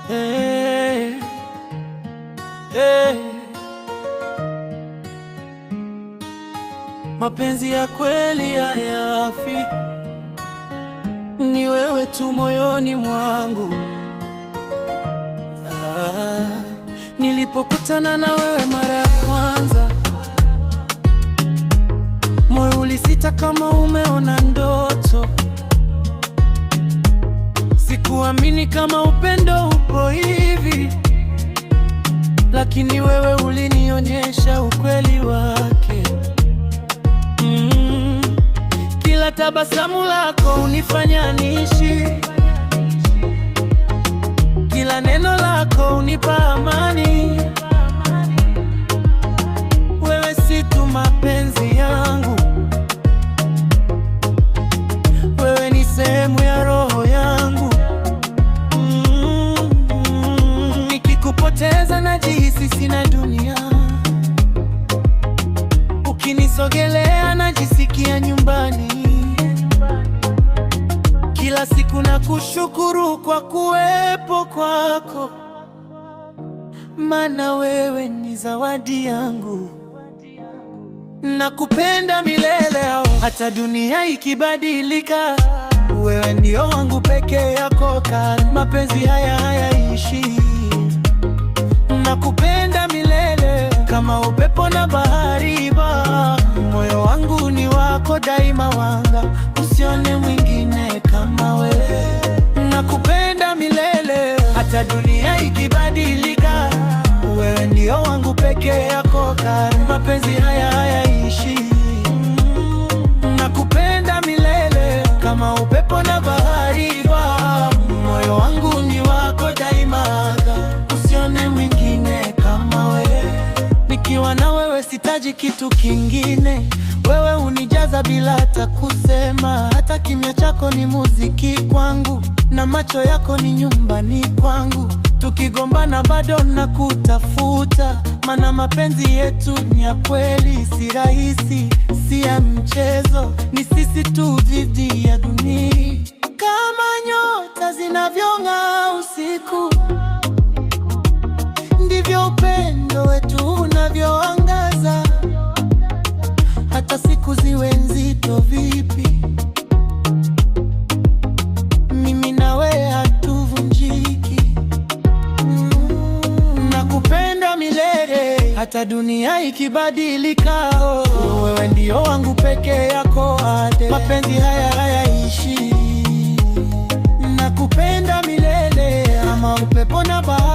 Hey, hey. Mapenzi ya kweli hayafi, ni wewe tu moyoni mwangu. Nilipokutana na wewe mara ya kwanza, moyo ulisita kama umeona ndoto. Sikuamini kama upendo upo hivi, lakini wewe ulinionyesha ukweli wake. Kila tabasamu lako unifanya niishi, kila neno lako unipa amani. Wewe si tu mapenzi yangu, wewe ni sehemu ya roho yangu. Nikikupoteza najihisi sina dunia, ukinisogelea najisikia nyumbani. Kila siku nakushukuru kwa kuwepo kwako, maana wewe ni zawadi yangu. Nakupenda milele, hata dunia ikibadilika, wewe ndio wangu peke yako. Mapenzi haya hayaishi. Nakupenda milele kama upepo na bahari, moyo wangu ni wako daima, wanga usione mwingine kama wewe. Nakupenda milele hata dunia ikibadilika, wewe ndio wangu peke yako. Mapenzi haya hayaishi. Nakupenda milele kama upepo na bahari, moyo wangu ni wako daima, usione mwingine kama wewe. Nikiwa na wewe sitaji kitu kingine, wewe unijaza bila hata kusema. Hata kimya chako ni muziki kwangu, na macho yako ni nyumbani kwangu. Tukigombana bado nakutafuta, maana mapenzi yetu ni ya kweli. Si rahisi, si ya mchezo, ni sisi tu dhidi ya dunia. Kama nyota zinavyong'aa usiku, ndivyo upendo wetu unavyoangaza. Hata siku ziwe nzito vipi, mimi na wewe hatuvunjiki. Nakupenda milele hata dunia ikibadilika, wewe ndio wangu peke yako. Mapenzi haya hayaishi. Nakupenda milele kama upepo na bahari.